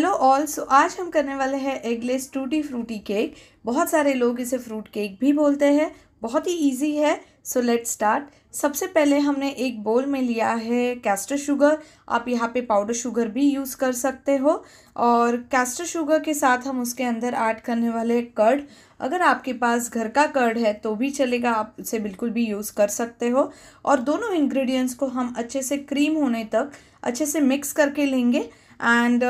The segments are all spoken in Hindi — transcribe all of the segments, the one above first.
Hello all. सो आज हम करने वाले हैं एगलेस टूटी फ्रूटी केक। बहुत सारे लोग इसे फ्रूट केक भी बोलते हैं। बहुत ही इजी है। So let's start. सबसे पहले हमने एक बोल में लिया है कैस्टर शुगर। आप यहाँ पे पाउडर शुगर भी यूज़ कर सकते हो। और कैस्टर शुगर के साथ हम उसके अंदर ऐड करने वाले कर्ड। अगर आपके पास घर का कर्ड है तो भी चलेगा, आप उसे बिल्कुल भी यूज़ कर सकते हो। और दोनों इंग्रेडिएंट्स को हम अच्छे से क्रीम होने तक अच्छे से मिक्स करके लेंगे। एंड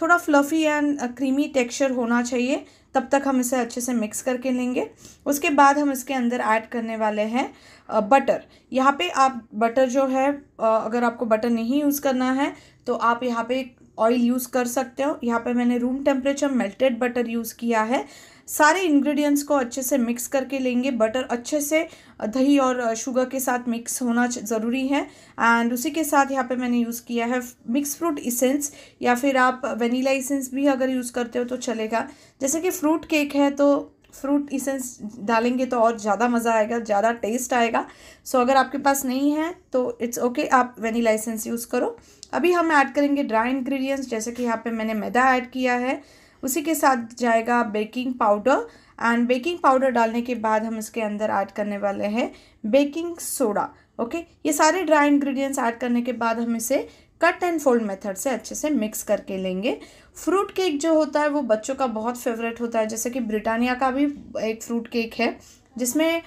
थोड़ा फ्लफ़ी एंड क्रीमी टेक्सचर होना चाहिए, तब तक हम इसे अच्छे से मिक्स करके लेंगे। उसके बाद हम इसके अंदर ऐड करने वाले हैं बटर। यहाँ पे आप बटर जो है, अगर आपको बटर नहीं यूज़ करना है तो आप यहाँ पे ऑयल यूज़ कर सकते हो। यहाँ पे मैंने room temperature melted butter use किया है। सारे इंग्रेडिएंट्स को अच्छे से मिक्स करके लेंगे। बटर अच्छे से दही और शुगर के साथ मिक्स होना ज़रूरी है। एंड उसी के साथ यहाँ पे मैंने यूज़ किया है मिक्स फ्रूट इसेंस, या फिर आप वनीला इसेंस भी अगर यूज़ करते हो तो चलेगा। जैसे कि फ्रूट केक है तो फ्रूट इसेंस डालेंगे तो और ज़्यादा मज़ा आएगा, ज़्यादा टेस्ट आएगा। सो अगर आपके पास नहीं है तो इट्स ओके, आप वनीला इसेंस यूज़ करो। अभी हम ऐड करेंगे ड्राई इंग्रेडिएंट्स, जैसे कि यहाँ पे मैंने मैदा ऐड किया है। उसी के साथ जाएगा baking powder. And baking powder डालने के बाद हम इसके अंदर ऐड करने वाले हैं बेकिंग सोडा। ओके, ये सारे ड्राई इंग्रेडिएंट्स ऐड करने के बाद हम इसे कट एंड फोल्ड मेथड से अच्छे से मिक्स करके लेंगे। फ्रूट केक जो होता है वो बच्चों का बहुत फेवरेट होता है। जैसे कि ब्रिटानिया का भी एक फ्रूट केक है जिसमें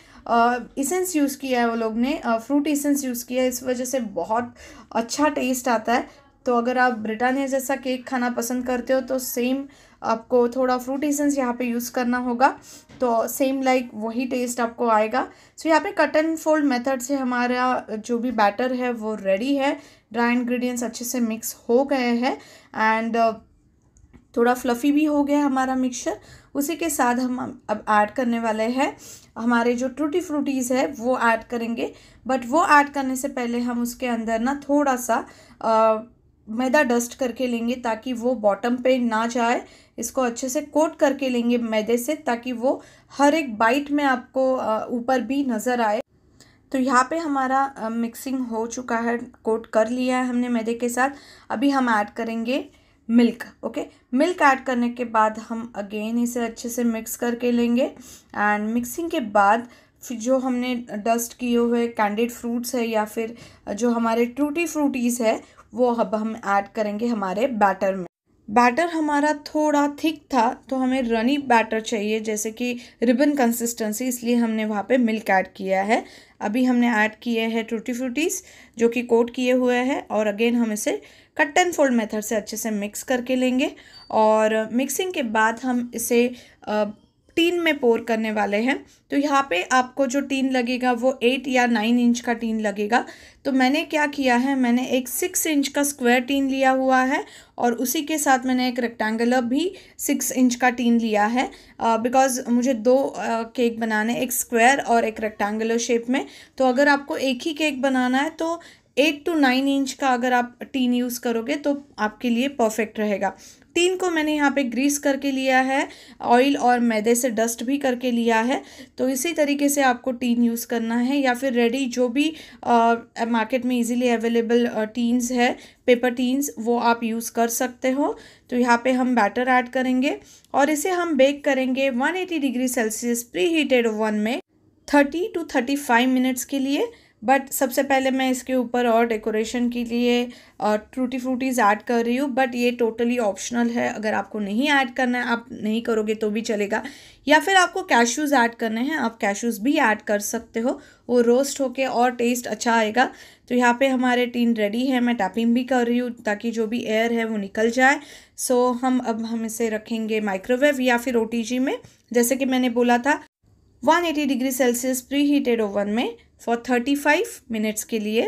इसेंस यूज़ किया है, वो लोग ने फ्रूट इसेंस यूज़ किया है, इस वजह से बहुत अच्छा टेस्ट आता है। तो अगर आप ब्रिटानिया जैसा केक खाना पसंद करते हो तो सेम आपको थोड़ा फ्रूट इसेंस यहाँ पे यूज़ करना होगा, तो सेम लाइक वही टेस्ट आपको आएगा। सो यहाँ पे कट एंड फोल्ड मेथड से हमारा जो भी बैटर है वो रेडी है। ड्राई इंग्रेडिएंट्स अच्छे से मिक्स हो गए हैं एंड थोड़ा फ्लफ़ी भी हो गया हमारा मिक्सचर। उसी के साथ हम अब ऐड करने वाले हैं हमारे जो टूटी फ्रूटीज़ है वो ऐड करेंगे। बट वो ऐड करने से पहले हम उसके अंदर ना थोड़ा सा मैदा डस्ट करके लेंगे ताकि वो बॉटम पे ना जाए। इसको अच्छे से कोट करके लेंगे मैदे से, ताकि वो हर एक बाइट में आपको ऊपर भी नज़र आए। तो यहाँ पे हमारा मिक्सिंग हो चुका है, कोट कर लिया है हमने मैदे के साथ। अभी हम ऐड करेंगे मिल्क। ओके, मिल्क ऐड करने के बाद हम अगेन इसे अच्छे से मिक्स करके लेंगे। एंड मिक्सिंग के बाद फिर जो हमने डस्ट किए हुए कैंडिड फ्रूट्स है या फिर जो हमारे टूटी फ्रूटीज़ है वो अब हम ऐड करेंगे हमारे बैटर में। बैटर हमारा थोड़ा थिक था तो हमें रनी बैटर चाहिए, जैसे कि रिबन कंसिस्टेंसी, इसलिए हमने वहाँ पे मिल्क ऐड किया है। अभी हमने ऐड किए हैं टूटी फ्रूटीज़ जो कि कोट किए हुए हैं, और अगेन हम इसे कट एंड फोल्ड मेथड से अच्छे से मिक्स करके लेंगे। और मिक्सिंग के बाद हम इसे टीन में पोर करने वाले हैं। तो यहाँ पे आपको जो टीन लगेगा वो 8 या 9 इंच का टीन लगेगा। तो मैंने क्या किया है, मैंने एक 6 इंच का स्क्वायर टीन लिया हुआ है और उसी के साथ मैंने एक रेक्टेंगुलर भी 6 इंच का टीन लिया है, बिकॉज़ मुझे दो केक बनाने, एक स्क्वायर और एक रेक्टेंगुलर शेप में। तो अगर आपको एक ही केक बनाना है तो 8 to 9 इंच का अगर आप टीन यूज़ करोगे तो आपके लिए परफेक्ट रहेगा। टीन को मैंने यहाँ पे ग्रीस करके लिया है, ऑयल और मैदे से डस्ट भी करके लिया है। तो इसी तरीके से आपको टीन यूज़ करना है, या फिर रेडी जो भी मार्केट में इजीली अवेलेबल टीन्स है, पेपर टीन्स, वो आप यूज़ कर सकते हो। तो यहाँ पे हम बैटर ऐड करेंगे और इसे हम बेक करेंगे 180 degree Celsius pre heated oven में 30 to 35 मिनट्स के लिए। बट सबसे पहले मैं इसके ऊपर और डेकोरेशन के लिए टूटी फ्रूटीज़ ऐड कर रही हूँ, बट ये टोटली ऑप्शनल है। अगर आपको नहीं ऐड करना है, आप नहीं करोगे तो भी चलेगा, या फिर आपको कैश्यूज़ ऐड करने हैं, आप कैश्यूज़ भी ऐड कर सकते हो, वो रोस्ट होके और टेस्ट अच्छा आएगा। तो यहाँ पे हमारे टीन रेडी है, मैं टैपिंग भी कर रही हूँ ताकि जो भी एयर है वो निकल जाए। सो हम इसे रखेंगे माइक्रोवेव या फिर OTG में, जैसे कि मैंने बोला था 180 degree Celsius pre heated oven में फॉर 35 मिनट्स के लिए।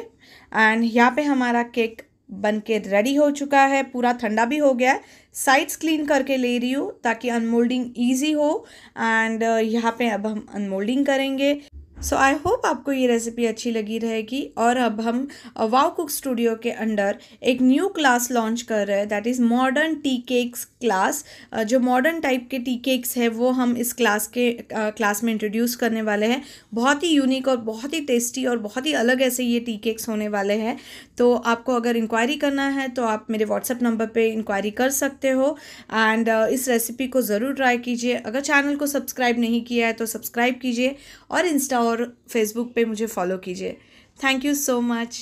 एंड यहाँ पे हमारा केक बन के रेडी हो चुका है, पूरा ठंडा भी हो गया है। साइड्स क्लीन करके ले रही हूँ ताकि अनमोल्डिंग ईजी हो। एंड यहाँ पे अब हम अनमोल्डिंग करेंगे। सो आई होप आपको ये रेसिपी अच्छी लगी रहेगी। और अब हम वाव कुक स्टूडियो के अंडर एक न्यू क्लास लॉन्च कर रहे हैं, that is modern tea cakes class. जो मॉडर्न टाइप के टी केक्स है वो हम इस क्लास में इंट्रोड्यूस करने वाले हैं। बहुत ही यूनिक और बहुत ही टेस्टी और बहुत ही अलग ऐसे ये टी केक्स होने वाले हैं। तो आपको अगर इंक्वायरी करना है तो आप मेरे व्हाट्सएप नंबर पे इंक्वायरी कर सकते हो। एंड इस रेसिपी को ज़रूर ट्राई कीजिए। अगर चैनल को सब्सक्राइब नहीं किया है तो सब्सक्राइब कीजिए और इंस्टा और फेसबुक पे मुझे फॉलो कीजिए। Thank you so much.